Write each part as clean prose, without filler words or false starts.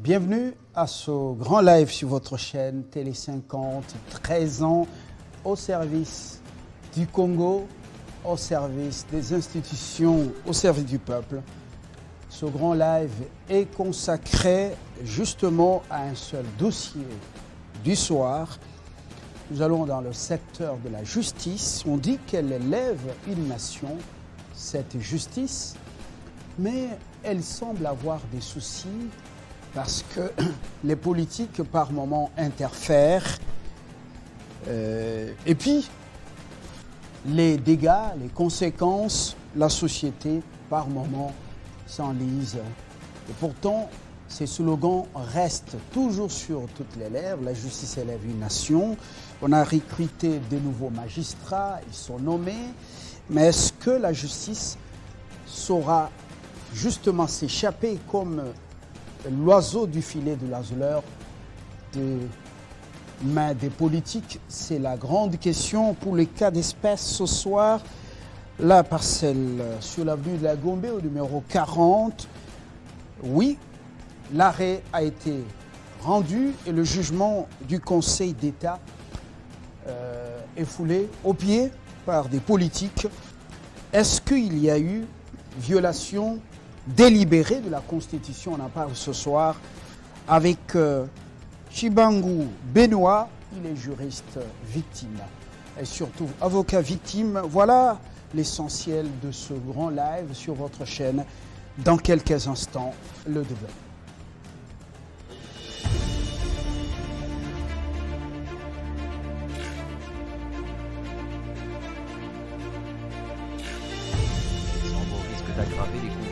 Bienvenue à ce grand live sur votre chaîne Télé 50, 13 ans au service du Congo, au service des institutions, au service du peuple. Ce grand live est consacré justement à un seul dossier du soir. Nous allons dans le secteur de la justice. On dit qu'elle élève une nation, cette justice, mais elle semble avoir des soucis parce que les politiques par moments interfèrent et puis les dégâts, les conséquences, la société par moments s'enlise. Et pourtant, ces slogans restent toujours sur toutes les lèvres. La justice élève une nation. On a recruté de nouveaux magistrats, ils sont nommés. Mais est-ce que la justice saura justement s'échapper comme l'oiseau du filet de l'azuleur des mains des politiques? C'est la grande question pour les cas d'espèce ce soir. La parcelle sur l'avenue de la Gombe au numéro 40. Oui, l'arrêt a été rendu et le jugement du Conseil d'État est foulé au pied par des politiques. Est-ce qu'il y a eu violation délibérée de la Constitution? On en parle ce soir avec Chibangu Benoît. Il est juriste victime et surtout avocat victime. Voilà l'essentiel de ce grand live sur votre chaîne. Dans quelques instants, le débat. Sans vos risques d'aggraver les conflits.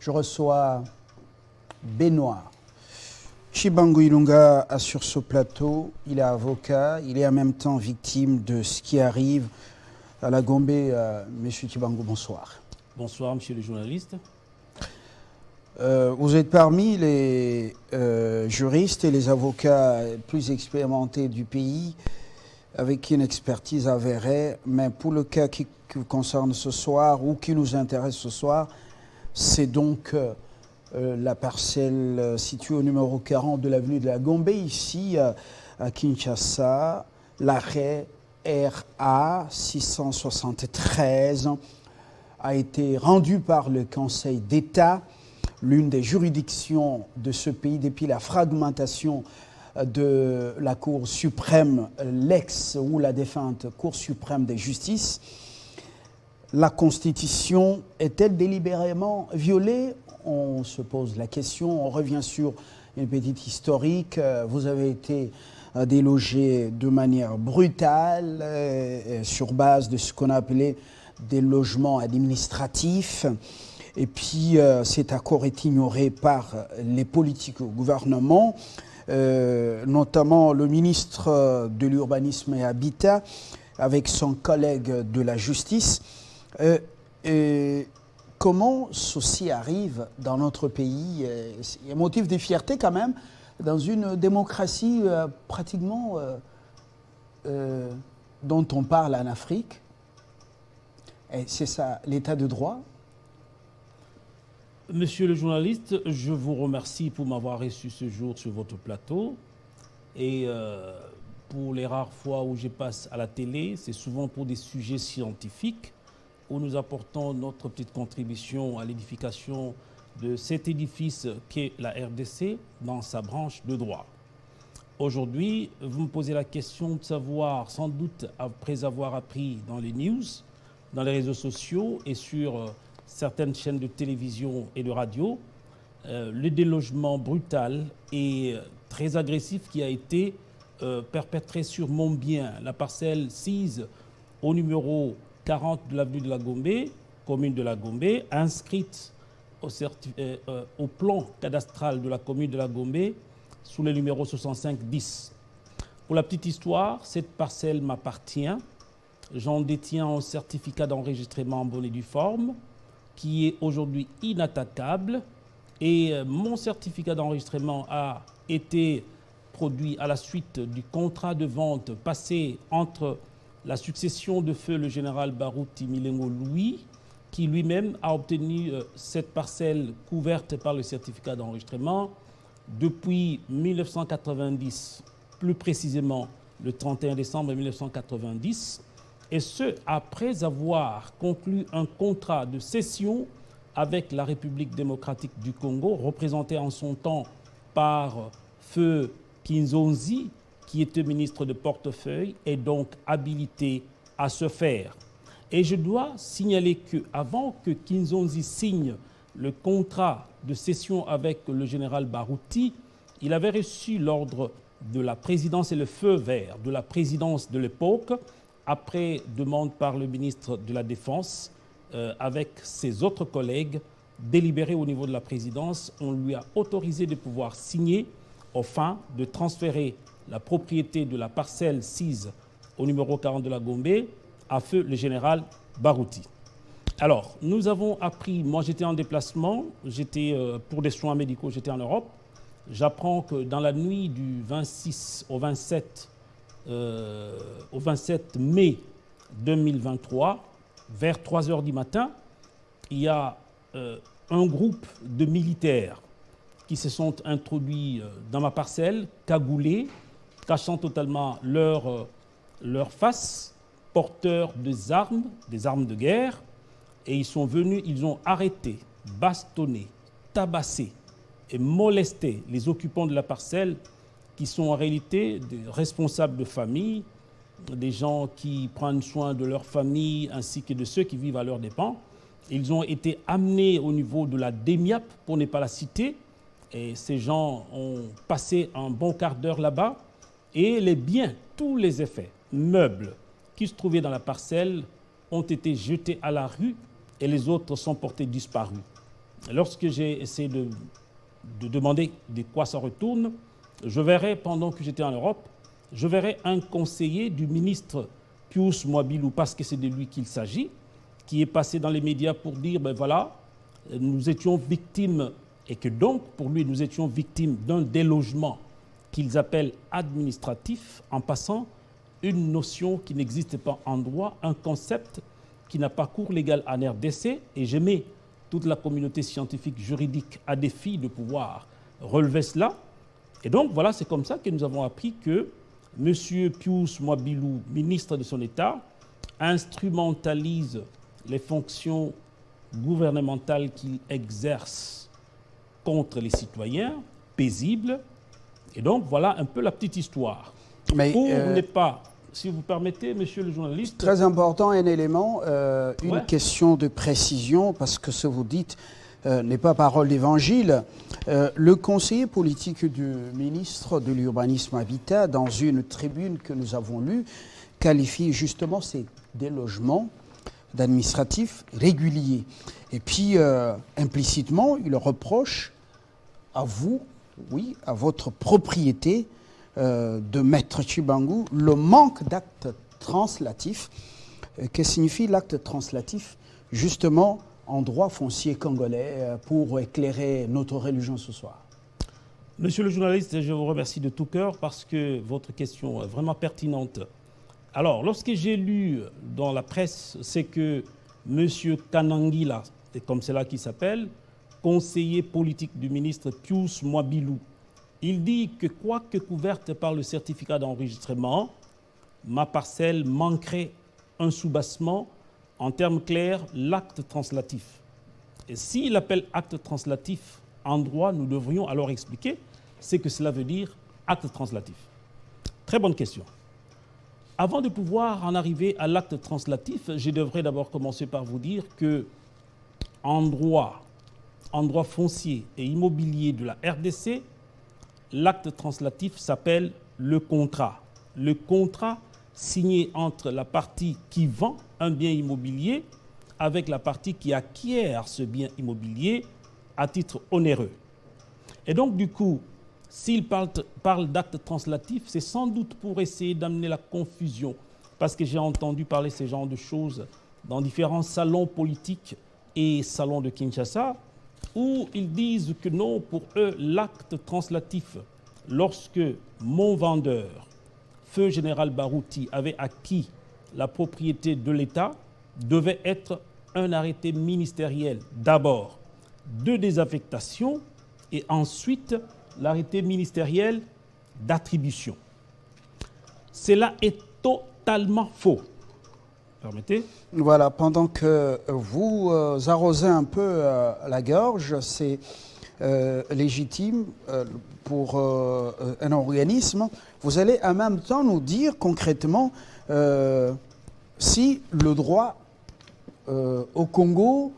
Je reçois Benoît. Chibangu Ilunga sur ce plateau. Il est avocat, il est en même temps victime de ce qui arrive à la Gombe. Monsieur Chibangu, bonsoir. Bonsoir, monsieur le journaliste. Vous êtes parmi les juristes et les avocats plus expérimentés du pays, avec une expertise avérée. Mais pour le cas qui vous concerne ce soir ou qui nous intéresse ce soir, c'est donc la parcelle située au numéro 40 de l'avenue de la Gombe, ici à Kinshasa, l'arrêt RA 673 a été rendu par le Conseil d'État, l'une des juridictions de ce pays depuis la fragmentation de la Cour suprême, l'ex ou la défunte Cour suprême de justice. La Constitution est-elle délibérément violée? On se pose la question, on revient sur une petite historique. Vous avez été délogé de manière brutale sur base de ce qu'on a appelé des logements administratifs. Et puis cet accord est ignoré par les politiques au gouvernement, notamment le ministre de l'Urbanisme et Habitat avec son collègue de la Justice. Comment ceci arrive dans notre pays? Il y a un motif de fierté quand même, Dans une démocratie pratiquement dont on parle en Afrique, et c'est ça, l'état de droit. Monsieur le journaliste, je vous remercie pour m'avoir reçu ce jour sur votre plateau. Et pour les rares fois où je passe à la télé, c'est souvent pour des sujets scientifiques où nous apportons notre petite contribution à l'édification de cet édifice qu'est la RDC dans sa branche de droit. Aujourd'hui, vous me posez la question de savoir, sans doute après avoir appris dans les news, dans les réseaux sociaux et sur certaines chaînes de télévision et de radio, le délogement brutal et très agressif qui a été perpétré sur mon bien, la parcelle 6 au numéro 40 de l'avenue de la Gombe, commune de la Gombe, inscrite au plan cadastral de la commune de la Gombe sous le numéro 6510. Pour la petite histoire, cette parcelle m'appartient. J'en détiens un certificat d'enregistrement en bonne et due forme qui est aujourd'hui inattaquable et mon certificat d'enregistrement a été produit à la suite du contrat de vente passé entre la succession de feu le général Barouti Milengo Louis, qui lui-même a obtenu cette parcelle couverte par le certificat d'enregistrement depuis 1990, plus précisément le 31 décembre 1990, et ce, après avoir conclu un contrat de cession avec la République démocratique du Congo, représenté en son temps par Feu Kinzonzi, qui était ministre de portefeuille, et donc habilité à ce faire. Et je dois signaler qu'avant que Kinzonzi signe le contrat de cession avec le général Barouti, il avait reçu l'ordre de la présidence et le feu vert de la présidence de l'époque, après demande par le ministre de la Défense, avec ses autres collègues, délibéré au niveau de la présidence, on lui a autorisé de pouvoir signer aux fins de transférer la propriété de la parcelle 6 au numéro 40 de la Gombe à feu le général Barouti. Alors, nous avons appris, moi j'étais en déplacement, j'étais pour des soins médicaux, j'étais en Europe. J'apprends que dans la nuit du 26 au 27 mai 2023, vers 3 heures du matin, il y a un groupe de militaires qui se sont introduits dans ma parcelle, cagoulés, cachant totalement leur face, porteurs des armes de guerre, et ils sont venus, ils ont arrêté, bastonné, tabassé et molesté les occupants de la parcelle, qui sont en réalité des responsables de famille, des gens qui prennent soin de leur famille ainsi que de ceux qui vivent à leurs dépens. Ils ont été amenés au niveau de la DEMIAP, pour ne pas la citer, et ces gens ont passé un bon quart d'heure là-bas, et les biens, tous les effets, meubles qui se trouvaient dans la parcelle ont été jetés à la rue et les autres sont portés disparus. Lorsque j'ai essayé de demander de quoi ça retourne, je verrai, pendant que j'étais en Europe, je verrai un conseiller du ministre Pius Mwabilou, parce que c'est de lui qu'il s'agit, qui est passé dans les médias pour dire, ben voilà, nous étions victimes, et que donc, pour lui, nous étions victimes d'un délogement qu'ils appellent administratif, en passant une notion qui n'existe pas en droit, un concept qui n'a pas cours légal en RDC, et je mets toute la communauté scientifique juridique à défi de pouvoir relever cela. Et donc, voilà, c'est comme ça que nous avons appris que M. Pius Mwabilou, ministre de son État, instrumentalise les fonctions gouvernementales qu'il exerce contre les citoyens, paisibles. Et donc, voilà un peu la petite histoire. Mais pour ne pas, si vous permettez, monsieur le journaliste... Très important, un élément, une Ouais. question de précision, parce que ce que vous dites n'est pas parole d'évangile. Le conseiller politique du ministre de l'Urbanisme Habitat, dans une tribune que nous avons lue, qualifie justement ces délogements d'administratifs réguliers. Et puis, implicitement, il reproche à vous, oui, à votre propriété de Maître Tshibangou, le manque d'actes translatifs. Que signifie l'acte translatif, justement, en droit foncier congolais, pour éclairer notre religion ce soir? Monsieur le journaliste, je vous remercie de tout cœur parce que votre question est vraiment pertinente. Alors, lorsque j'ai lu dans la presse, c'est que M. Kanangila, c'est comme cela qu'il s'appelle, conseiller politique du ministre Pius Mwabilou, il dit que quoique couverte par le certificat d'enregistrement, ma parcelle manquerait un soubassement, en termes clairs, l'acte translatif. Et s'il appelle acte translatif en droit, nous devrions alors expliquer ce que cela veut dire acte translatif. Très bonne question. Avant de pouvoir en arriver à l'acte translatif, je devrais d'abord commencer par vous dire que en droit foncier et immobilier de la RDC, l'acte translatif s'appelle le contrat. Le contrat signé entre la partie qui vend un bien immobilier avec la partie qui acquiert ce bien immobilier à titre onéreux. Et donc, du coup, s'il parle d'acte translatif, c'est sans doute pour essayer d'amener la confusion, parce que j'ai entendu parler de ce genre de choses dans différents salons politiques et salons de Kinshasa, où ils disent que non, pour eux, l'acte translatif, lorsque mon vendeur, Feu Général Barouti, avait acquis la propriété de l'État, devait être un arrêté ministériel d'abord de désaffectation et ensuite l'arrêté ministériel d'attribution. Cela est totalement faux. Permettez ? Voilà, pendant que vous arrosez un peu la gorge, c'est légitime pour un organisme. Vous allez en même temps nous dire concrètement si le droit au Congo,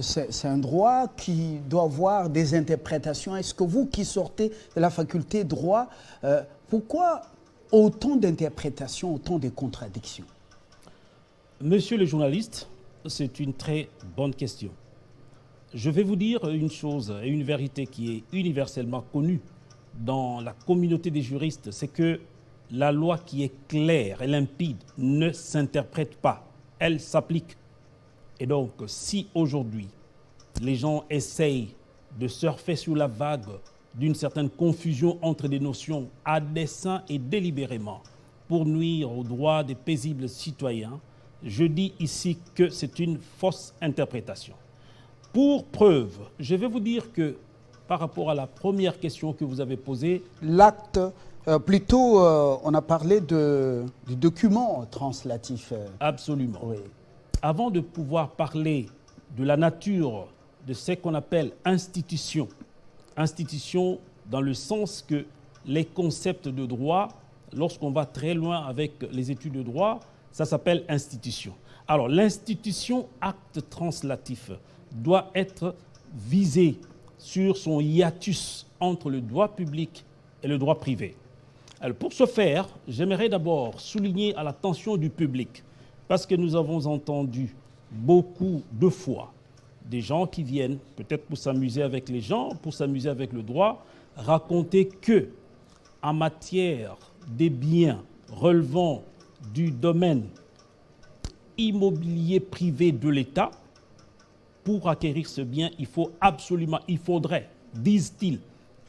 c'est un droit qui doit avoir des interprétations. Est-ce que vous qui sortez de la faculté droit, pourquoi autant d'interprétations, autant de contradictions? Monsieur le journaliste, c'est une très bonne question. Je vais vous dire une chose et une vérité qui est universellement connue dans la communauté des juristes, c'est que la loi qui est claire et limpide ne s'interprète pas, elle s'applique. Et donc, si aujourd'hui, les gens essayent de surfer sur la vague d'une certaine confusion entre des notions à dessein et délibérément pour nuire aux droits des paisibles citoyens, je dis ici que c'est une fausse interprétation. Pour preuve, je vais vous dire que par rapport à la première question que vous avez posée... L'acte, plutôt, on a parlé du document translatif. Absolument. Oui. Avant de pouvoir parler de la nature de ce qu'on appelle institution, institution dans le sens que les concepts de droit, lorsqu'on va très loin avec les études de droit, ça s'appelle institution. Alors, l'institution acte translatif doit être visée sur son hiatus entre le droit public et le droit privé. Alors, pour ce faire, j'aimerais d'abord souligner à l'attention du public, parce que nous avons entendu beaucoup de fois des gens qui viennent, peut-être pour s'amuser avec les gens, pour s'amuser avec le droit, raconter que, en matière des biens relevant du domaine immobilier privé de l'État, pour acquérir ce bien, il faudrait, disent-ils,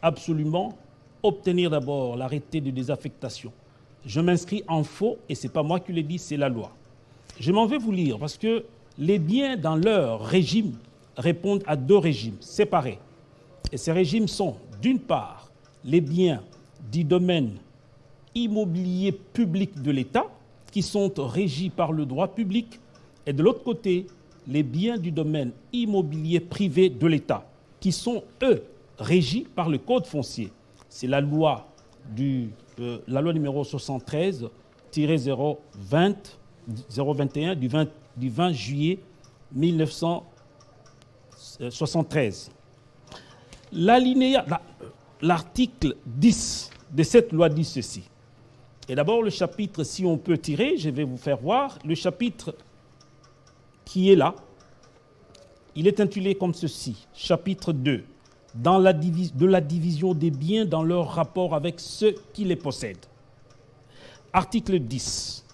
absolument obtenir d'abord l'arrêté de désaffectation. Je m'inscris en faux et ce n'est pas moi qui le dis, c'est la loi. Je m'en vais vous lire parce que les biens dans leur régime répondent à deux régimes séparés. Et ces régimes sont, d'une part, les biens du domaine immobilier public de l'État, qui sont régis par le droit public, et de l'autre côté, les biens du domaine immobilier privé de l'État, qui sont, eux, régis par le Code foncier. C'est la loi numéro 73-021 du 20 juillet 1973. L'article 10 de cette loi dit ceci. Et d'abord, le chapitre, si on peut tirer, je vais vous faire voir, le chapitre qui est là, il est intitulé comme ceci, chapitre 2, de la division des biens dans leur rapport avec ceux qui les possèdent. Article 10.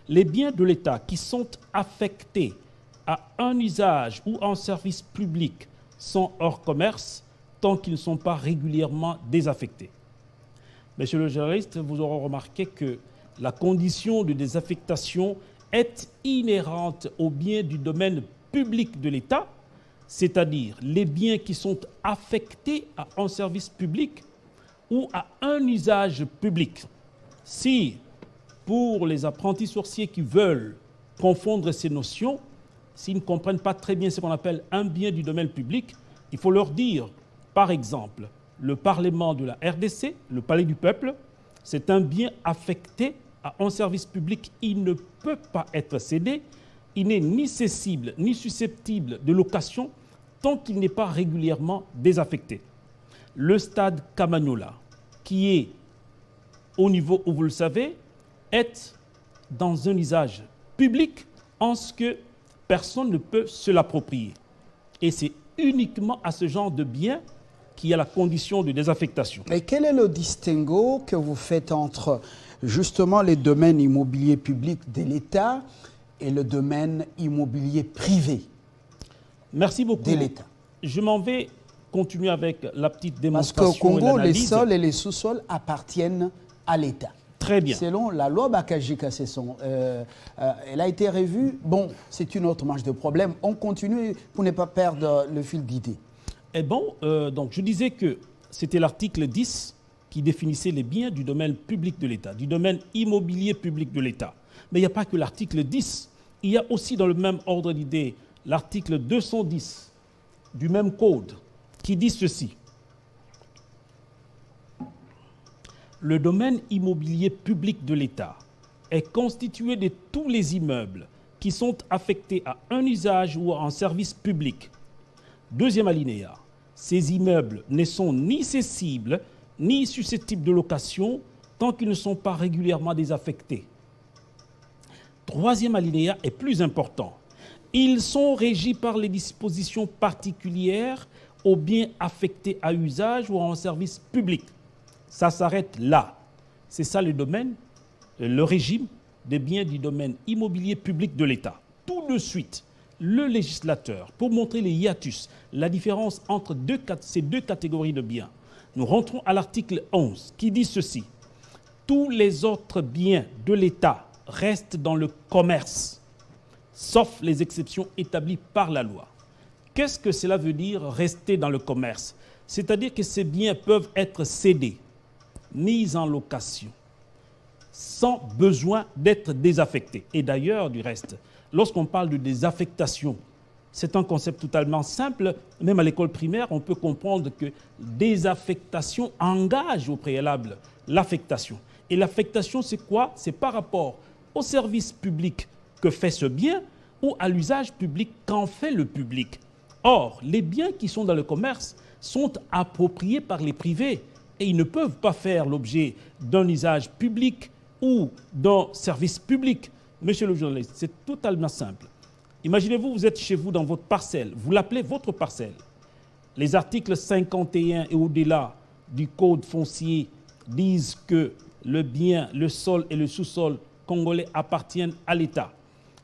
Les biens de l'État qui sont affectés à un usage ou un service public sont hors commerce tant qu'ils ne sont pas régulièrement désaffectés. Monsieur le journaliste, vous aurez remarqué que la condition de désaffectation est inhérente aux biens du domaine public de l'État, c'est-à-dire les biens qui sont affectés à un service public ou à un usage public. Si, pour les apprentis sorciers qui veulent confondre ces notions, s'ils ne comprennent pas très bien ce qu'on appelle un bien du domaine public, il faut leur dire, par exemple, le Parlement de la RDC, le Palais du Peuple, c'est un bien affecté à un service public. Il ne peut pas être cédé, il n'est ni cessible ni susceptible de location tant qu'il n'est pas régulièrement désaffecté. Le stade Camagnola, qui est au niveau où vous le savez, est dans un usage public en ce que personne ne peut se l'approprier. Et c'est uniquement à ce genre de bien qu'il y a la condition de désaffectation. Mais quel est le distinguo que vous faites entre justement les domaines immobiliers publics de l'État et le domaine immobilier privé? Merci beaucoup. De l'État. Je m'en vais continuer avec la petite Parce démonstration. qu'au Congo, et les l'analyse. sols et les sous-sols appartiennent à l'État. Très bien. Selon la loi Bakajika, elle a été revue. Bon, c'est une autre manche de problème. On continue pour ne pas perdre le fil d'idée. Eh bon, donc je disais que c'était l'article 10 qui définissait les biens du domaine public de l'État, du domaine immobilier public de l'État. Mais il n'y a pas que l'article 10. Il y a aussi dans le même ordre d'idée l'article 210 du même code qui dit ceci. Le domaine immobilier public de l'État est constitué de tous les immeubles qui sont affectés à un usage ou à un service public. Deuxième alinéa, ces immeubles ne sont ni cessibles ni susceptibles de location tant qu'ils ne sont pas régulièrement désaffectés. Troisième alinéa est plus important. Ils sont régis par les dispositions particulières aux biens affectés à usage ou à un service public. Ça s'arrête là. C'est ça le domaine, le régime des biens du domaine immobilier public de l'État. Tout de suite, le législateur, pour montrer les hiatus, la différence entre ces deux catégories de biens, nous rentrons à l'article 11 qui dit ceci. Tous les autres biens de l'État restent dans le commerce, sauf les exceptions établies par la loi. Qu'est-ce que cela veut dire, rester dans le commerce? C'est-à-dire que ces biens peuvent être cédés, mis en location, sans besoin d'être désaffectés. Et d'ailleurs, du reste, lorsqu'on parle de désaffectation, c'est un concept totalement simple. Même à l'école primaire, on peut comprendre que désaffectation engage au préalable l'affectation. Et l'affectation, c'est quoi? C'est par rapport au service public que fait ce bien ou à l'usage public qu'en fait le public. Or, les biens qui sont dans le commerce sont appropriés par les privés et ils ne peuvent pas faire l'objet d'un usage public ou d'un service public. Monsieur le journaliste, c'est totalement simple. Imaginez-vous, vous êtes chez vous dans votre parcelle, vous l'appelez votre parcelle. Les articles 51 et au-delà du Code foncier disent que le bien, le sol et le sous-sol congolais appartiennent à l'État.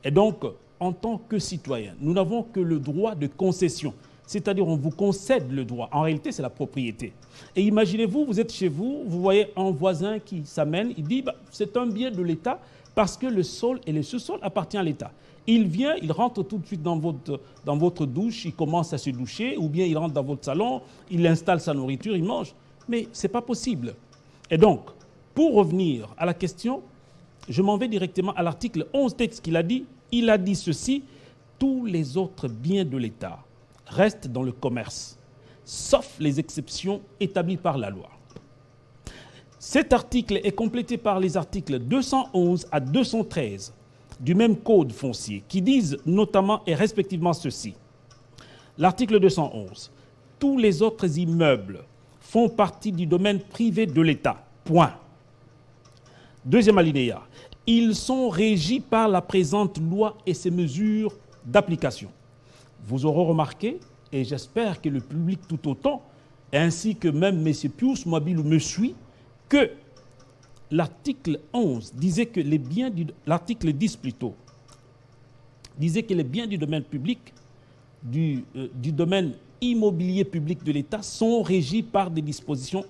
Et donc, en tant que citoyen, nous n'avons que le droit de concession. C'est-à-dire on vous concède le droit. En réalité, c'est la propriété. Et imaginez-vous, vous êtes chez vous, vous voyez un voisin qui s'amène, il dit c'est un bien de l'État parce que le sol et le sous-sol appartiennent à l'État. Il vient, il rentre tout de suite dans votre douche, il commence à se doucher, ou bien il rentre dans votre salon, il installe sa nourriture, il mange. Mais ce n'est pas possible. Et donc, pour revenir à la question, je m'en vais directement à l'article 11 texte qu'il a dit. Il a dit ceci, tous les autres biens de l'État restent dans le commerce, sauf les exceptions établies par la loi. Cet article est complété par les articles 211 à 213 du même code foncier qui disent notamment et respectivement ceci. L'article 211. Tous les autres immeubles font partie du domaine privé de l'État. Point. Deuxième alinéa. Ils sont régis par la présente loi et ses mesures d'application. Vous aurez remarqué, et j'espère que le public tout autant, ainsi que même M. Pius Mobile me suit, que l'article 11 disait que les biens l'article 10 plutôt, disait que les biens du domaine public du domaine immobilier public de l'État sont régis par des dispositions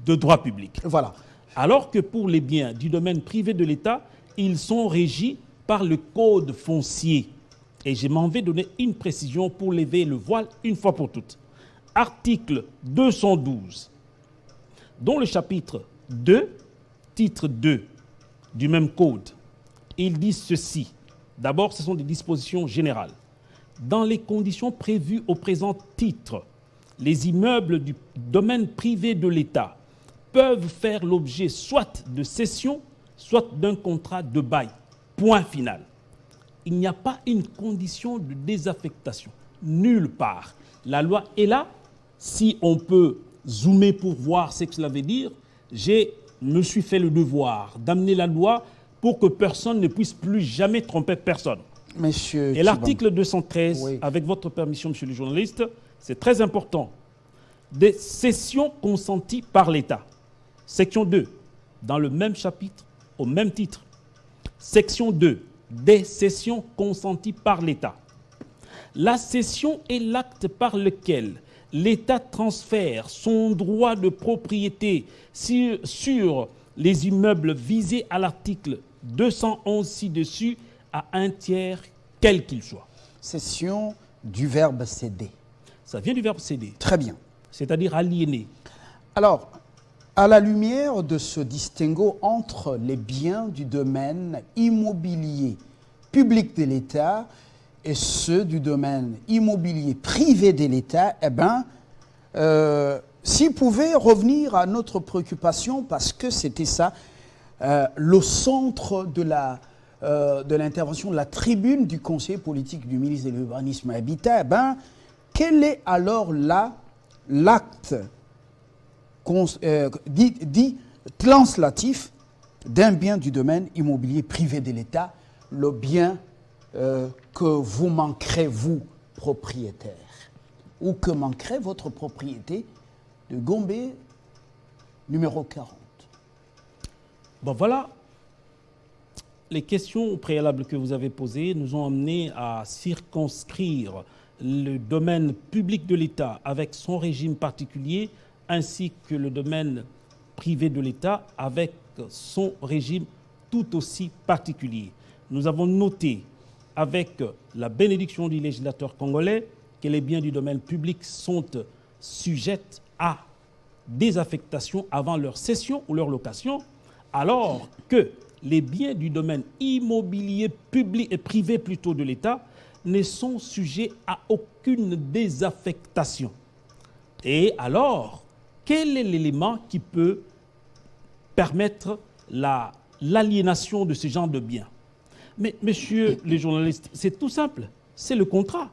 de droit public. Voilà. Alors que pour les biens du domaine privé de l'État, ils sont régis par le code foncier. Et je m'en vais donner une précision pour lever le voile une fois pour toutes. Article 212, dont le chapitre 2, titre 2 du même code, il dit ceci. D'abord, ce sont des dispositions générales. Dans les conditions prévues au présent titre, les immeubles du domaine privé de l'État peuvent faire l'objet soit de cession, soit d'un contrat de bail. Point final. Il n'y a pas une condition de désaffectation. Nulle part. La loi est là. Si on peut zoomer pour voir ce que cela veut dire, je me suis fait le devoir d'amener la loi pour que personne ne puisse plus jamais tromper personne. Monsieur Et l'article Tchiban. 213, Oui. avec votre permission, monsieur le journaliste, c'est très important. Des cessions consenties par l'État. Section 2, dans le même chapitre, au même titre. Section 2, des cessions consenties par l'État. La cession est l'acte par lequel l'État transfère son droit de propriété sur les immeubles visés à l'article 211 ci-dessus à un tiers, quel qu'il soit. Cession du verbe céder. Ça vient du verbe céder, Très bien. c'est-à-dire aliéner. Alors, à la lumière de ce distinguo entre les biens du domaine immobilier public de l'État et ceux du domaine immobilier privé de l'État, eh bien, s'il pouvait revenir à notre préoccupation, parce que c'était ça, le centre de l'intervention de la tribune du conseiller politique du ministre de l'Urbanisme et Habitat, eh ben, quel est alors là l'acte dit translatif d'un bien du domaine immobilier privé de l'État, le bien que vous manquerez, vous, propriétaire, ou que manquerait votre propriété de Gombe numéro 40. Bon, voilà. Les questions préalables que vous avez posées nous ont amené à circonscrire le domaine public de l'État avec son régime particulier, ainsi que le domaine privé de l'État avec son régime tout aussi particulier. Nous avons noté, avec la bénédiction du législateur congolais, que les biens du domaine public sont sujets à désaffectation avant leur cession ou leur location, alors que les biens du domaine immobilier public et privé plutôt de l'État ne sont sujets à aucune désaffectation. Et alors, quel est l'élément qui peut permettre l'aliénation de ce genre de biens? Mais, monsieur le journaliste, c'est tout simple, c'est le contrat.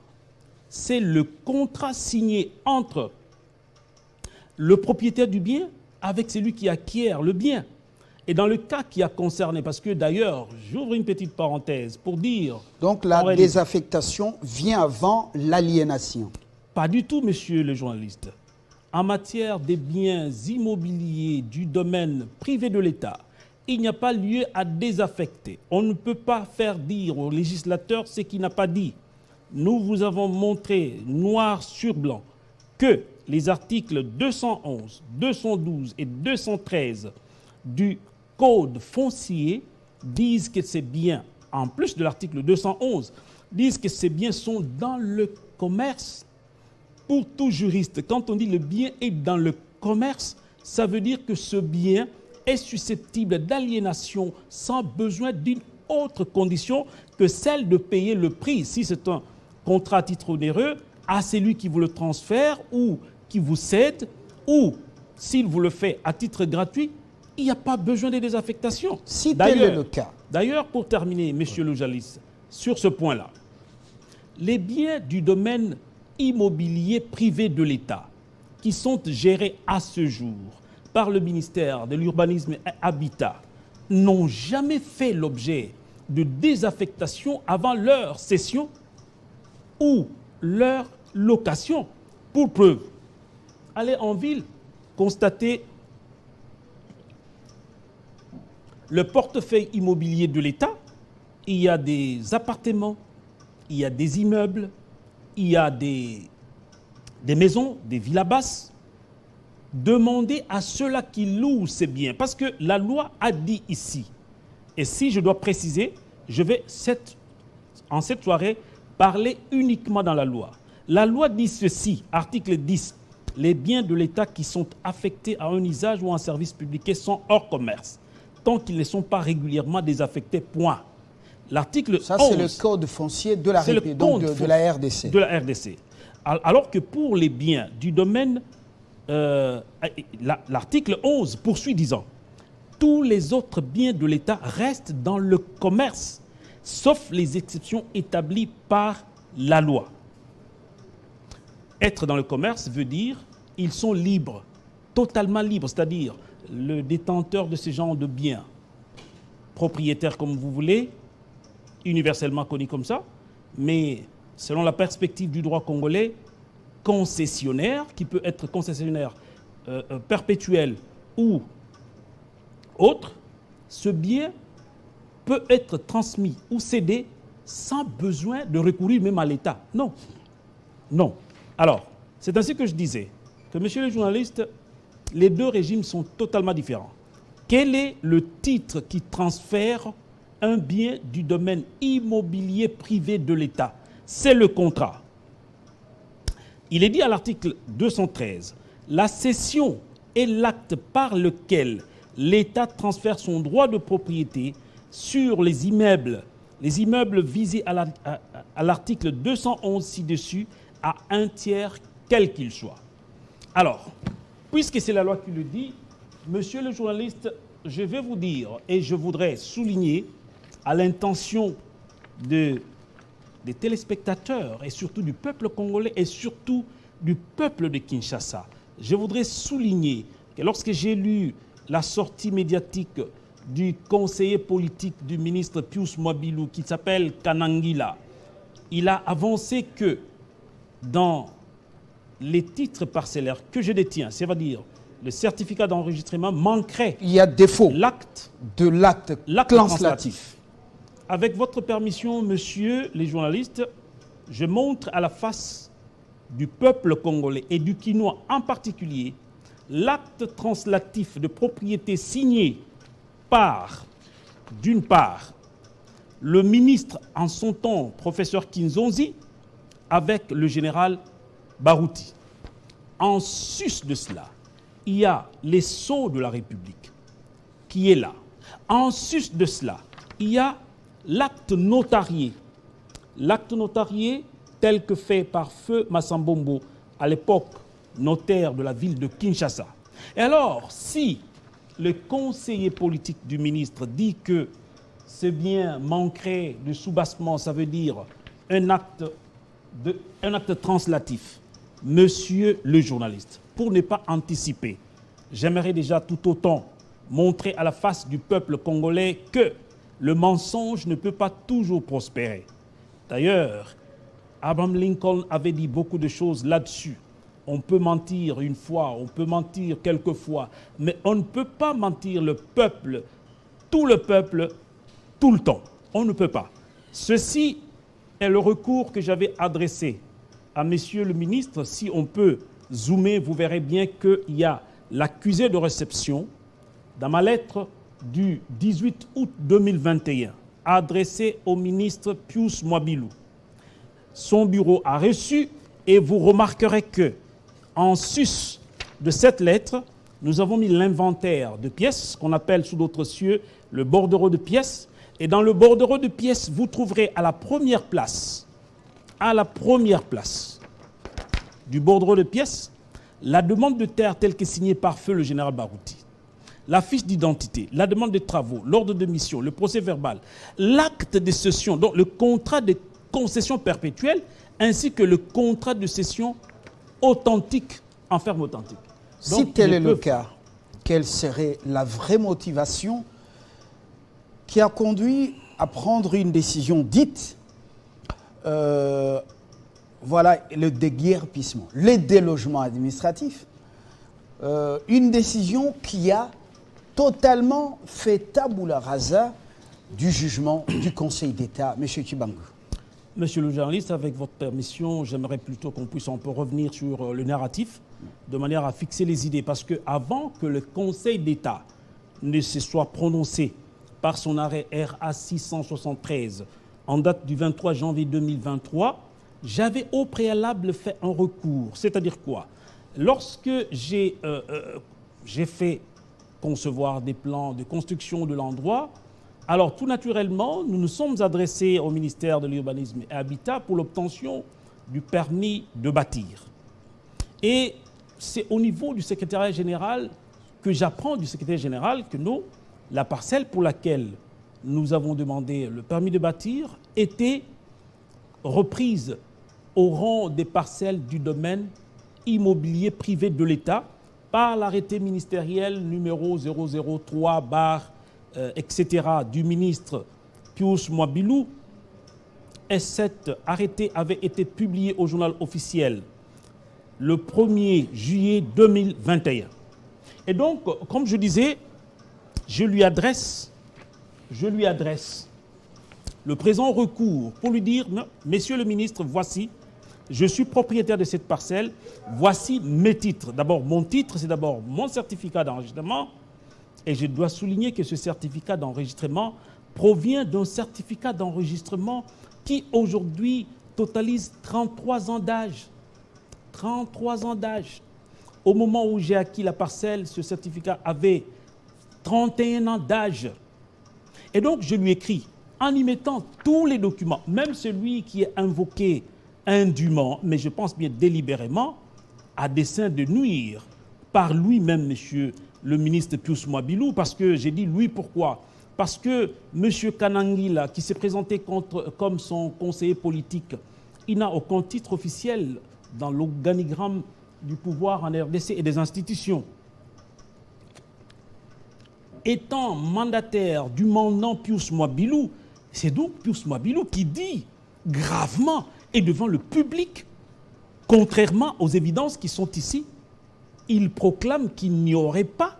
C'est le contrat signé entre le propriétaire du bien avec celui qui acquiert le bien. Et dans le cas qui a concerné, parce que d'ailleurs, j'ouvre une petite parenthèse pour dire... Donc la désaffectation vient avant l'aliénation. Pas du tout, monsieur le journaliste. En matière des biens immobiliers du domaine privé de l'État, il n'y a pas lieu à désaffecter. On ne peut pas faire dire au législateur ce qu'il n'a pas dit. Nous vous avons montré noir sur blanc que les articles 211, 212 et 213 du Code foncier disent que ces biens, en plus de l'article 211, disent que ces biens sont dans le commerce. Pour tout juriste, quand on dit le bien est dans le commerce, ça veut dire que ce bien est susceptible d'aliénation sans besoin d'une autre condition que celle de payer le prix, si c'est un contrat à titre onéreux, à celui qui vous le transfère ou qui vous cède, ou s'il vous le fait à titre gratuit, il n'y a pas besoin de désaffectation. Si tel est le cas. D'ailleurs, pour terminer, monsieur le journaliste, sur ce point-là, les biens du domaine immobilier privé de l'État qui sont gérés à ce jour par le ministère de l'Urbanisme et Habitat n'ont jamais fait l'objet de désaffectation avant leur cession ou leur location. Pour preuve, allez en ville, constatez le portefeuille immobilier de l'État. Il y a des appartements, il y a des immeubles, il y a des maisons, des villas basses, demandez à ceux-là qui louent ces biens. Parce que la loi a dit ici, et si je dois préciser, je vais en cette soirée parler uniquement dans la loi. La loi dit ceci, article 10, les biens de l'État qui sont affectés à un usage ou à un service public sont hors commerce, tant qu'ils ne sont pas régulièrement désaffectés, point. L'article 11... Ça, c'est le code foncier de la République, donc de la RDC. De la RDC. Alors que pour les biens du domaine, l'article 11 poursuit disant « Tous les autres biens de l'État restent dans le commerce, sauf les exceptions établies par la loi. » Être dans le commerce veut dire ils sont libres, totalement libres, c'est-à-dire le détenteur de ce genre de biens, propriétaire comme vous voulez, universellement connu comme ça, mais selon la perspective du droit congolais, concessionnaire, qui peut être concessionnaire perpétuel ou autre, ce bien peut être transmis ou cédé sans besoin de recourir même à l'État. Non. Non. Alors, c'est ainsi que je disais que, monsieur le journaliste, les deux régimes sont totalement différents. Quel est le titre qui transfère un bien du domaine immobilier privé de l'État? C'est le contrat. Il est dit à l'article 213, la cession est l'acte par lequel l'État transfère son droit de propriété sur les immeubles visés à l'article 211 ci-dessus à un tiers quel qu'il soit. Alors, puisque c'est la loi qui le dit, monsieur le journaliste, je vais vous dire et je voudrais souligner à l'intention des téléspectateurs et surtout du peuple congolais et surtout du peuple de Kinshasa. Je voudrais souligner que lorsque j'ai lu la sortie médiatique du conseiller politique du ministre Pius Mwabilou qui s'appelle Kanangila, il a avancé que dans les titres parcellaires que je détiens, c'est-à-dire le certificat d'enregistrement, manquerait il y a défaut l'acte translatif. Avec votre permission, messieurs les journalistes, je montre à la face du peuple congolais et du Kinois en particulier l'acte translatif de propriété signé par, d'une part, le ministre en son temps, professeur Kinzonzi, avec le général Barouti. En sus de cela, il y a les sceaux de la République qui est là. En sus de cela, il y a l'acte notarié. L'acte notarié tel que fait par Feu Massambombo, à l'époque notaire de la ville de Kinshasa. Et alors, si le conseiller politique du ministre dit que ce bien manquerait de soubassement, ça veut dire un acte translatif, monsieur le journaliste, pour ne pas anticiper, j'aimerais déjà tout autant montrer à la face du peuple congolais que le mensonge ne peut pas toujours prospérer. D'ailleurs, Abraham Lincoln avait dit beaucoup de choses là-dessus. On peut mentir une fois, on peut mentir quelques fois, mais on ne peut pas mentir le peuple, tout le temps. On ne peut pas. Ceci est le recours que j'avais adressé à monsieur le ministre. Si on peut zoomer, vous verrez bien qu'il y a l'accusé de réception dans ma lettre du 18 août 2021 adressée au ministre Pius Mwabilou. Son bureau a reçu et vous remarquerez que en sus de cette lettre, nous avons mis l'inventaire de pièces qu'on appelle sous d'autres cieux le bordereau de pièces. Et dans le bordereau de pièces, vous trouverez à la première place du bordereau de pièces, la demande de terre telle que signée par feu le général Barouti, la fiche d'identité, la demande de travaux, l'ordre de mission, le procès verbal, l'acte de cession, donc le contrat de concession perpétuelle, ainsi que le contrat de cession authentique, en ferme authentique. Donc, si tel est le cas, quelle serait la vraie motivation qui a conduit à prendre une décision dite, voilà, le déguerpissement, le délogement administratif, une décision qui a totalement fait tabula rasa du jugement du Conseil d'État, M. Chibangu. Monsieur le journaliste, avec votre permission, j'aimerais plutôt qu'on puisse un peu revenir sur le narratif, de manière à fixer les idées. Parce qu'avant que le Conseil d'État ne se soit prononcé par son arrêt RA 673, en date du 23 janvier 2023, j'avais au préalable fait un recours. C'est-à-dire quoi? Lorsque j'ai fait concevoir des plans de construction de l'endroit, alors tout naturellement, nous nous sommes adressés au ministère de l'Urbanisme et Habitat pour l'obtention du permis de bâtir. Et c'est au niveau du secrétariat général que j'apprends du secrétaire général que la parcelle pour laquelle nous avons demandé le permis de bâtir était reprise au rang des parcelles du domaine immobilier privé de l'État par l'arrêté ministériel numéro 003 etc. du ministre Pius Mwabilou. Et cet arrêté avait été publié au journal officiel le 1er juillet 2021. Et donc, comme je disais, je lui adresse le présent recours pour lui dire, Messieurs le ministre, voici, je suis propriétaire de cette parcelle, voici mes titres. D'abord, mon titre, c'est d'abord mon certificat d'enregistrement. Et je dois souligner que ce certificat d'enregistrement provient d'un certificat d'enregistrement qui aujourd'hui totalise 33 ans d'âge. 33 ans d'âge. Au moment où j'ai acquis la parcelle, ce certificat avait 31 ans d'âge. Et donc, je lui écris, en y mettant tous les documents, même celui qui est invoqué indûment, mais je pense bien délibérément, à dessein de nuire par lui-même, monsieur le ministre Pius Mwabilou, parce que j'ai dit lui pourquoi? Parce que monsieur Kanangila, qui s'est présenté comme son conseiller politique, il n'a aucun titre officiel dans l'organigramme du pouvoir en RDC et des institutions. Étant mandataire du mandant Pius Mwabilou, c'est donc Pius Mwabilou qui dit gravement et devant le public, contrairement aux évidences qui sont ici, il proclame qu'il n'y aurait pas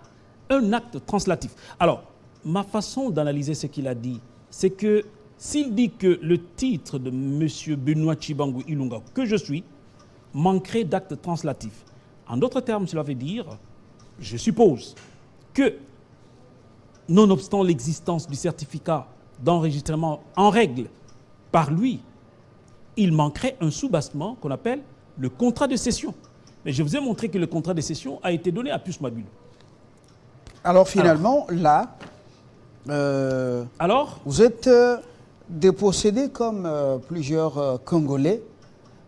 un acte translatif. Alors, ma façon d'analyser ce qu'il a dit, c'est que s'il dit que le titre de M. Benoît Tshibangou Ilunga, que je suis, manquerait d'acte translatif. En d'autres termes, cela veut dire, je suppose, que nonobstant l'existence du certificat d'enregistrement en règle par lui, il manquerait un soubassement qu'on appelle le contrat de cession. Mais je vous ai montré que le contrat de cession a été donné à Pius Mwabilou. Alors finalement, vous êtes dépossédé comme plusieurs Congolais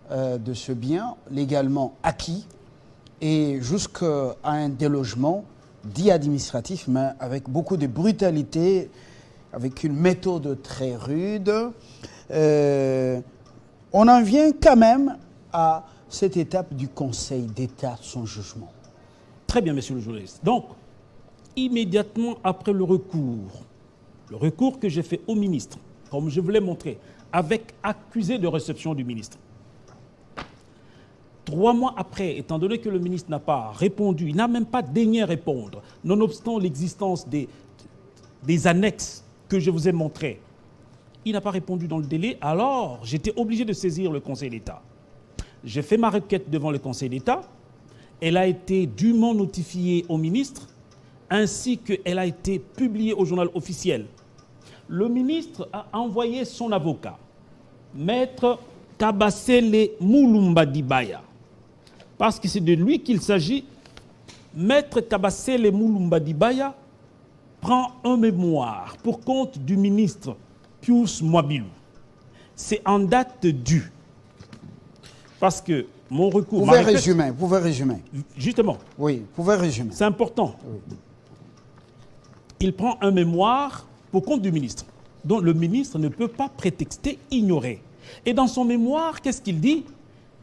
de ce bien légalement acquis et jusqu'à un délogement dit administratif, mais avec beaucoup de brutalité, avec une méthode très rude. On en vient quand même à cette étape du Conseil d'État, son jugement. Très bien, monsieur le journaliste. Donc, immédiatement après le recours que j'ai fait au ministre, comme je vous l'ai montré, avec accusé de réception du ministre, 3 mois après, étant donné que le ministre n'a pas répondu, il n'a même pas daigné répondre, nonobstant l'existence des annexes que je vous ai montrées, il n'a pas répondu dans le délai, alors j'étais obligé de saisir le Conseil d'État. J'ai fait ma requête devant le Conseil d'État, elle a été dûment notifiée au ministre, ainsi qu'elle a été publiée au journal officiel. Le ministre a envoyé son avocat, Maître Kabasele Moulumba Dibaya, parce que c'est de lui qu'il s'agit. Maître Kabasele Moulumba Dibaya prend un mémoire pour compte du ministre Pius Mwabilou. C'est en date due. Parce que mon recours... Vous pouvez résumer. Justement. Oui, vous pouvez résumer. C'est important. Oui. Il prend un mémoire pour compte du ministre, dont le ministre ne peut pas prétexter, ignorer. Et dans son mémoire, qu'est-ce qu'il dit?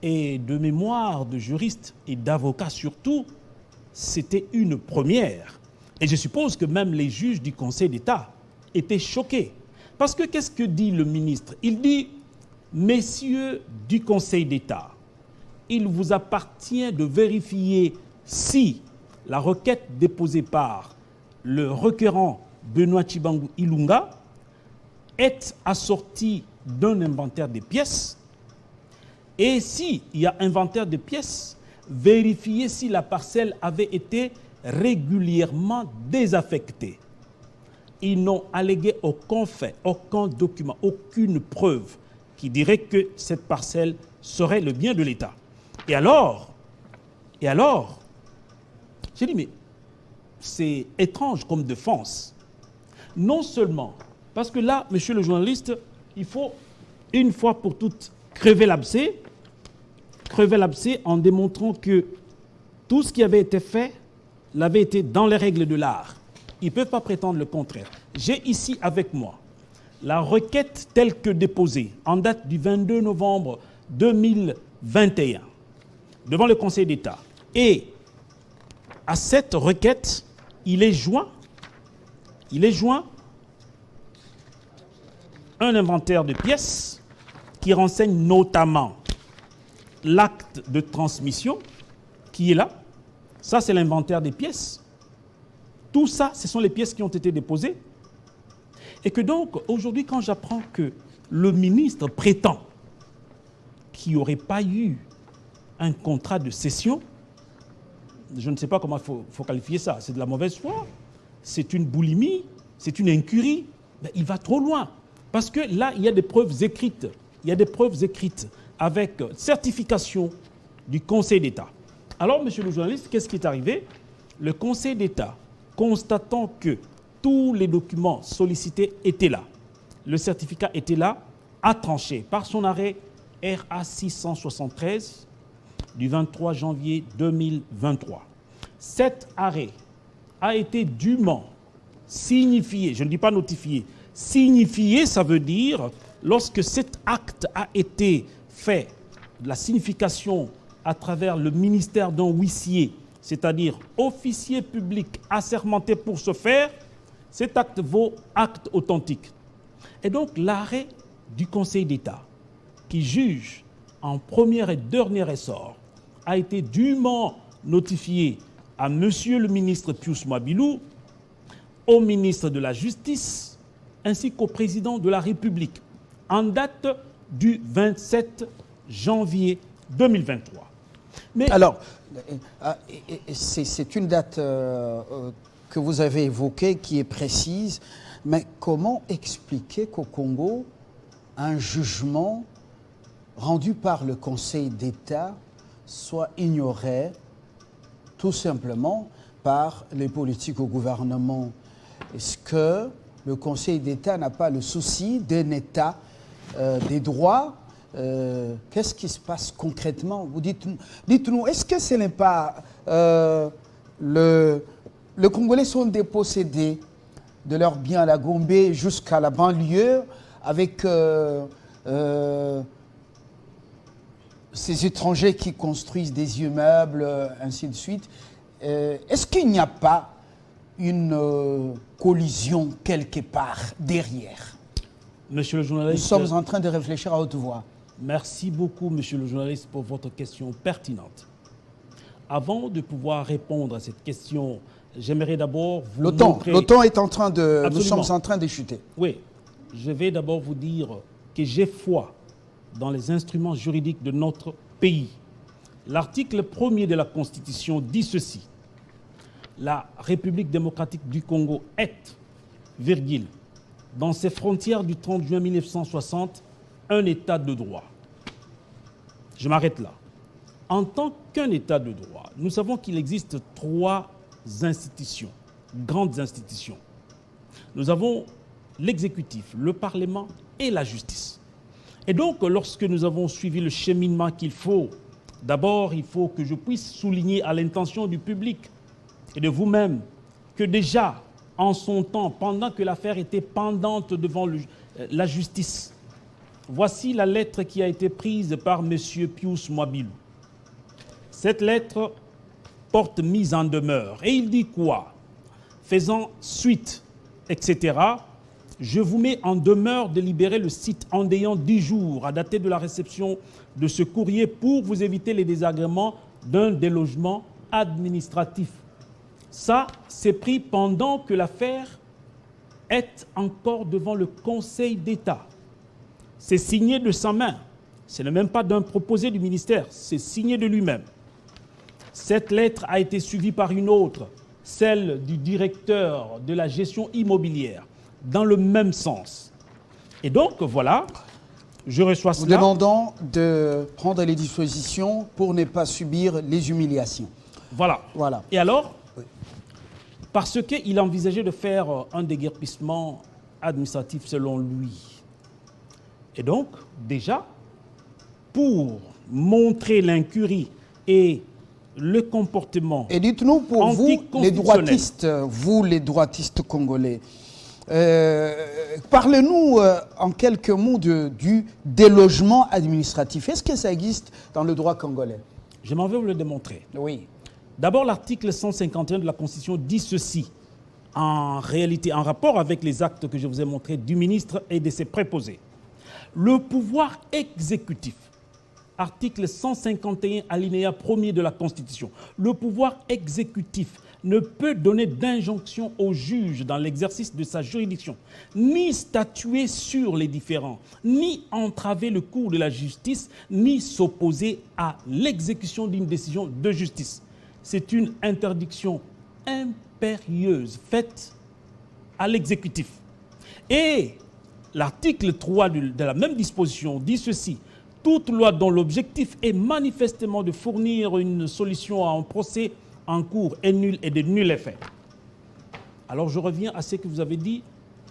Et de mémoire de juriste et d'avocat surtout, c'était une première. Et je suppose que même les juges du Conseil d'État étaient choqués. Parce que qu'est-ce que dit le ministre? Il dit, messieurs du Conseil d'État, il vous appartient de vérifier si la requête déposée par le requérant Benoît Tshibangou Ilunga est assortie d'un inventaire des pièces. Et s'il y a inventaire de pièces, vérifier si la parcelle avait été régulièrement désaffectée. Ils n'ont allégué aucun fait, aucun document, aucune preuve qui dirait que cette parcelle serait le bien de l'État. Et alors, j'ai dit, mais c'est étrange comme défense. Non seulement, parce que là, monsieur le journaliste, il faut une fois pour toutes crever l'abcès en démontrant que tout ce qui avait été fait l'avait été dans les règles de l'art. Ils ne peuvent pas prétendre le contraire. J'ai ici avec moi la requête telle que déposée en date du 22 novembre 2021 devant le Conseil d'État. Et à cette requête, il est joint un inventaire de pièces qui renseigne notamment l'acte de transmission qui est là. Ça, c'est l'inventaire des pièces. Tout ça, ce sont les pièces qui ont été déposées. Et que donc, aujourd'hui, quand j'apprends que le ministre prétend qu'il n'y aurait pas eu un contrat de cession, je ne sais pas comment il faut qualifier ça. C'est de la mauvaise foi, c'est une boulimie, c'est une incurie. Mais il va trop loin. Parce que là, il y a des preuves écrites. Il y a des preuves écrites avec certification du Conseil d'État. Alors, monsieur le journaliste, qu'est-ce qui est arrivé? Le Conseil d'État, constatant que tous les documents sollicités étaient là, le certificat était là, a tranché par son arrêt RA 673 du 23 janvier 2023. Cet arrêt a été dûment signifié, je ne dis pas notifié, signifié, ça veut dire lorsque cet acte a été fait, la signification à travers le ministère d'un huissier, c'est-à-dire officier public assermenté pour ce faire, cet acte vaut acte authentique. Et donc l'arrêt du Conseil d'État, qui juge en premier et dernier ressort, a été dûment notifié à Monsieur le ministre Pius Mwabilou, au ministre de la Justice, ainsi qu'au président de la République, en date du 27 janvier 2023. Mais alors, c'est une date que vous avez évoquée qui est précise, mais comment expliquer qu'au Congo, un jugement rendu par le Conseil d'État soit ignoré tout simplement par les politiques au gouvernement? Est-ce que le Conseil d'État n'a pas le souci d'un État des droits? Qu'est-ce qui se passe concrètement? Vous dites-nous, est-ce que ce n'est pas les Congolais sont dépossédés de leurs biens à la Gombe jusqu'à la banlieue avec ces étrangers qui construisent des immeubles, ainsi de suite. Est-ce qu'il n'y a pas une collision quelque part derrière? Monsieur le journaliste, nous sommes en train de réfléchir à haute voix. Merci beaucoup, monsieur le journaliste, pour votre question pertinente. Avant de pouvoir répondre à cette question, j'aimerais d'abord vous montrer... Le temps est en train de... Absolument. Nous sommes en train de chuter. Oui, je vais d'abord vous dire que j'ai foi dans les instruments juridiques de notre pays. L'article 1er de la Constitution dit ceci. La République démocratique du Congo est, virgule, dans ses frontières du 30 juin 1960, un État de droit. Je m'arrête là. En tant qu'un État de droit, nous savons qu'il existe 3 institutions, grandes institutions. Nous avons l'exécutif, le Parlement et la justice. Et donc, lorsque nous avons suivi le cheminement qu'il faut, d'abord, il faut que je puisse souligner à l'intention du public et de vous-même que déjà, en son temps, pendant que l'affaire était pendante devant la justice, voici la lettre qui a été prise par M. Pius Mwabilou. Cette lettre porte mise en demeure. Et il dit quoi? Faisant suite, etc., je vous mets en demeure de libérer le site en ayant 10 jours à dater de la réception de ce courrier pour vous éviter les désagréments d'un délogement administratif. Ça, c'est pris pendant que l'affaire est encore devant le Conseil d'État. C'est signé de sa main. Ce n'est même pas d'un proposé du ministère, c'est signé de lui-même. Cette lettre a été suivie par une autre, celle du directeur de la gestion immobilière, dans le même sens. Et donc, voilà, je reçois cela. Nous demandons de prendre les dispositions pour ne pas subir les humiliations. Voilà. Voilà. Et alors, parce qu'il envisageait de faire un déguerpissement administratif selon lui. Et donc, déjà, pour montrer l'incurie et le comportement Et dites-nous, pour vous, les droitistes congolais, parlez-nous en quelques mots du délogement administratif. Est-ce que ça existe dans le droit congolais? Je m'en vais vous le démontrer. Oui. D'abord, l'article 151 de la Constitution dit ceci, en réalité, en rapport avec les actes que je vous ai montrés du ministre et de ses préposés. Le pouvoir exécutif, article 151, alinéa 1er de la Constitution, le pouvoir exécutif ne peut donner d'injonction au juge dans l'exercice de sa juridiction, ni statuer sur les différends, ni entraver le cours de la justice, ni s'opposer à l'exécution d'une décision de justice. C'est une interdiction impérieuse faite à l'exécutif. Et l'article 3 de la même disposition dit ceci: toute loi dont l'objectif est manifestement de fournir une solution à un procès en cours est nulle et de nul effet. Alors je reviens à ce que vous avez dit.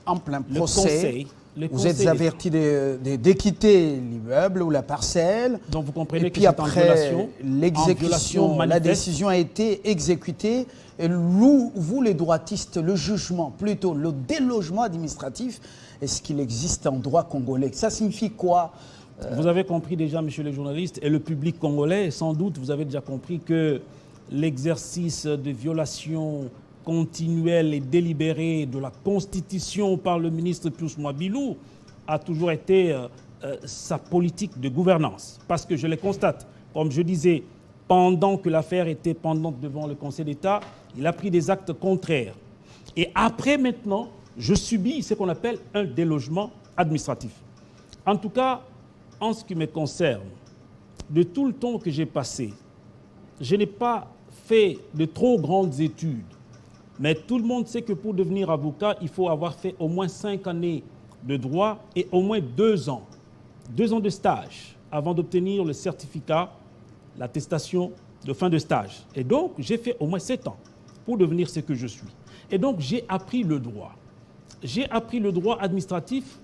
En plein procès, vous êtes averti de quitter l'immeuble ou la parcelle. Donc vous comprenez que c'est en violation. L'exécution, la décision a été exécutée. Et vous, les droitistes, le jugement, plutôt le délogement administratif, est-ce qu'il existe en droit congolais? Ça signifie quoi? Vous avez compris déjà, monsieur le journaliste, et le public congolais, sans doute, vous avez déjà compris que l'exercice de violation continuelle et délibérée de la Constitution par le ministre Pius Mwabilou a toujours été sa politique de gouvernance. Parce que je le constate, comme je disais, pendant que l'affaire était pendante devant le Conseil d'État, il a pris des actes contraires. Et après, maintenant, je subis ce qu'on appelle un délogement administratif. En tout cas, en ce qui me concerne, de tout le temps que j'ai passé, je n'ai pas fait de trop grandes études. Mais tout le monde sait que pour devenir avocat, il faut avoir fait au moins 5 années de droit et au moins 2 ans. 2 ans de stage avant d'obtenir le certificat, l'attestation de fin de stage. Et donc, j'ai fait au moins 7 ans pour devenir ce que je suis. Et donc, j'ai appris le droit. J'ai appris le droit administratif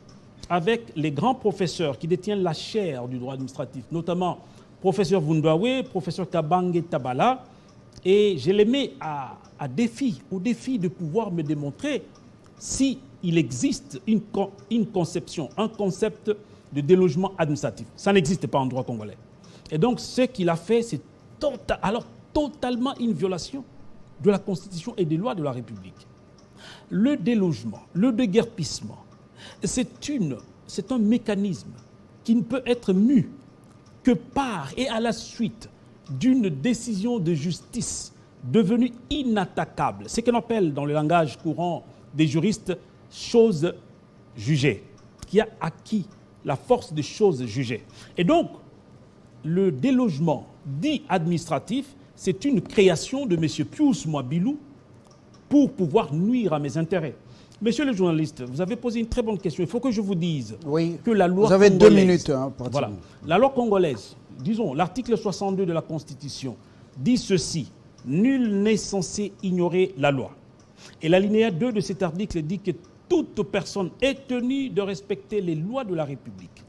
avec les grands professeurs qui détiennent la chaire du droit administratif, notamment professeur Vundawe, professeur Kabange Tabala, et je les mets au défi de pouvoir me démontrer s'il existe une conception, un concept de délogement administratif. Ça n'existe pas en droit congolais. Et donc, ce qu'il a fait, c'est totalement une violation de la Constitution et des lois de la République. Le délogement, le déguerpissement, c'est un mécanisme qui ne peut être mu que par et à la suite d'une décision de justice devenue inattaquable. Ce qu'on appelle dans le langage courant des juristes chose jugée, qui a acquis la force des choses jugées. Et donc, le délogement dit administratif, c'est une création de M. Pius Mwabilou pour pouvoir nuire à mes intérêts. Monsieur le journaliste, vous avez posé une très bonne question. Il faut que je vous dise que la loi congolaise... Vous avez 2 minutes. Voilà. La loi congolaise, disons, l'article 62 de la Constitution, dit ceci: nul n'est censé ignorer la loi. Et l'alinéa 2 de cet article dit que toute personne est tenue de respecter les lois de la République.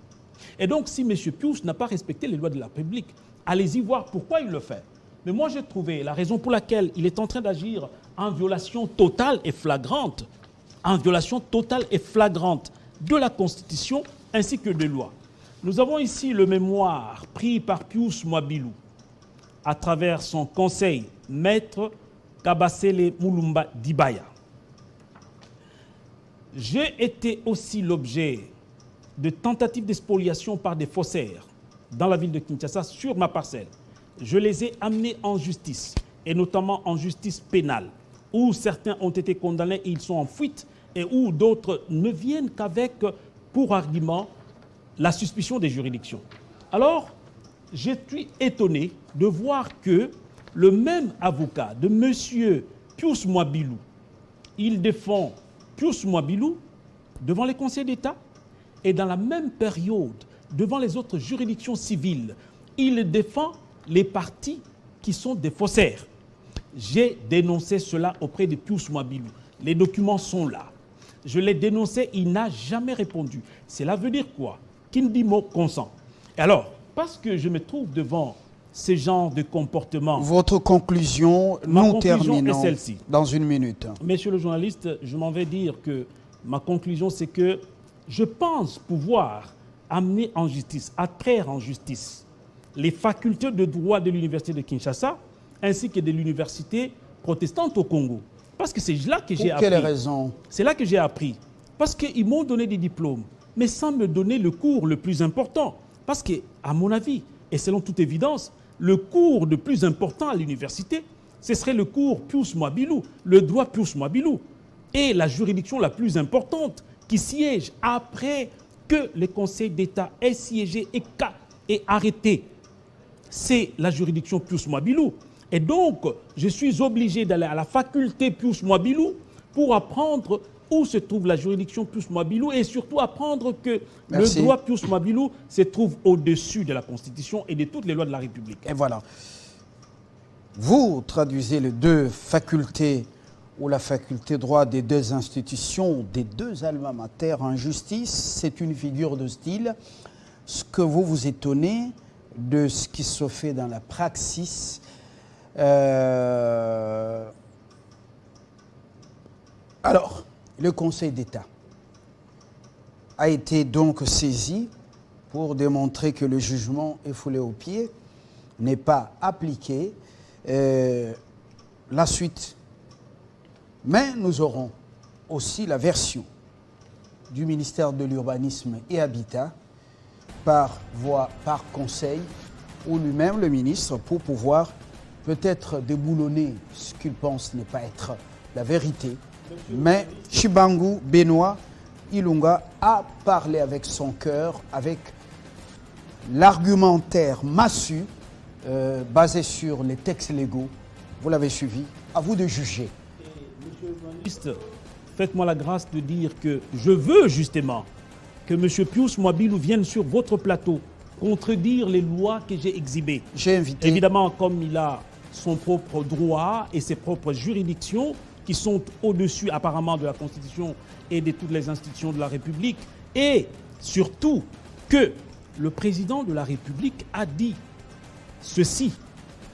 Et donc, si M. Pius n'a pas respecté les lois de la République, allez-y voir pourquoi il le fait. Mais moi, j'ai trouvé la raison pour laquelle il est en train d'agir en violation totale et flagrante, de la Constitution ainsi que des lois. Nous avons ici le mémoire pris par Pius Mwabilou à travers son conseil, maître Kabasele Mulumba Dibaya. J'ai été aussi l'objet de tentatives d'expoliation par des faussaires dans la ville de Kinshasa sur ma parcelle. Je les ai amenés en justice, et notamment en justice pénale, où certains ont été condamnés et ils sont en fuite, et où d'autres ne viennent qu'avec, pour argument, la suspicion des juridictions. Alors, je suis étonné de voir que le même avocat de M. Pius Mwabilou, il défend Pius Mwabilou devant les conseils d'État et dans la même période, devant les autres juridictions civiles, il défend les partis qui sont des faussaires. J'ai dénoncé cela auprès de Pius Mwabilou. Les documents sont là. Je l'ai dénoncé, il n'a jamais répondu. Cela veut dire quoi? Kindimo consent. Alors, parce que je me trouve devant ce genre de comportement... Votre conclusion, nous terminons est celle-ci. Dans une minute. Monsieur le journaliste, je m'en vais dire que ma conclusion, c'est que je pense pouvoir amener en justice, attraire en justice les facultés de droit de l'université de Kinshasa ainsi que de l'université protestante au Congo. Parce que c'est là que j'ai appris. Pour quelle raison? C'est là que j'ai appris. Parce qu'ils m'ont donné des diplômes, mais sans me donner le cours le plus important. Parce que, à mon avis, et selon toute évidence, le cours le plus important à l'université, ce serait le cours Pius Mwabilou, le droit Pius Mwabilou. Et la juridiction la plus importante qui siège après que le Conseil d'État ait siégé et arrêté, c'est la juridiction Pius Mwabilou. Et donc, je suis obligé d'aller à la faculté Pius Mwabilou pour apprendre où se trouve la juridiction Pius Mwabilou et surtout apprendre que le droit Pius Mwabilou se trouve au-dessus de la Constitution et de toutes les lois de la République. Et voilà. Vous traduisez les deux facultés ou la faculté droit des deux institutions, des deux alma mater en justice. C'est une figure de style. Ce que vous vous étonnez de ce qui se fait dans la praxis. Alors, le Conseil d'État a été donc saisi pour démontrer que le jugement est foulé aux pieds, n'est pas appliqué. La suite. Mais nous aurons aussi la version du ministère de l'Urbanisme et Habitat par voie, par conseil, ou lui-même, le ministre, pour pouvoir peut-être déboulonner ce qu'il pense ne pas être la vérité. Mais Chibangu Benoît Ilunga a parlé avec son cœur, avec l'argumentaire massu, basé sur les textes légaux. Vous l'avez suivi, à vous de juger. Monsieur le journaliste, faites-moi la grâce de dire que je veux justement que M. Pius Mwabilou vienne sur votre plateau contredire les lois que j'ai exhibées. J'ai invité... Évidemment, comme il a son propre droit et ses propres juridictions qui sont au-dessus apparemment de la Constitution et de toutes les institutions de la République. Et surtout que le président de la République a dit ceci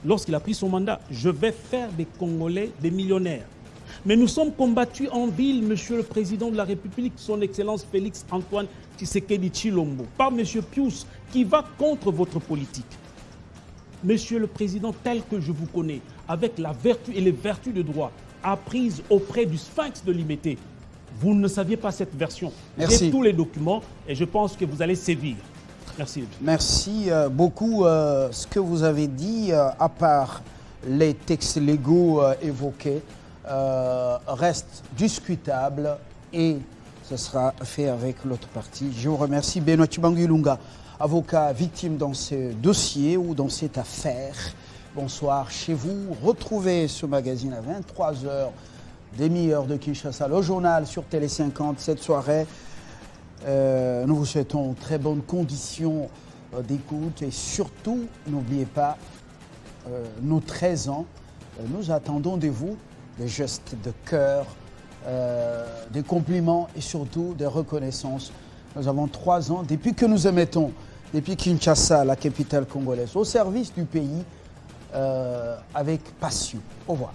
lorsqu'il a pris son mandat. Je vais faire des Congolais des millionnaires. Mais nous sommes combattus en ville, Monsieur le Président de la République, son Excellence Félix Antoine Tshisekedi Tshilombo, par M. Pius, qui va contre votre politique. Monsieur le Président, tel que je vous connais, avec la vertu et les vertus de droit apprises auprès du Sphinx de Limité, vous ne saviez pas cette version. J'ai tous les documents et je pense que vous allez sévir. Merci. Merci beaucoup. Ce que vous avez dit, à part les textes légaux évoqués, reste discutable et ce sera fait avec l'autre partie. Je vous remercie. Benoît Chibangu Ilunga, avocat victime dans ce dossier ou dans cette affaire. Bonsoir chez vous. Retrouvez ce magazine à 23h, demi-heure de Kinshasa, le journal sur Télé 50 cette soirée. Nous vous souhaitons très bonnes conditions d'écoute et surtout, n'oubliez pas nos 13 ans. Nous attendons de vous des gestes de cœur, des compliments et surtout des reconnaissances. Nous avons 3 ans depuis que nous émettons, depuis Kinshasa, la capitale congolaise, au service du pays avec passion. Au revoir.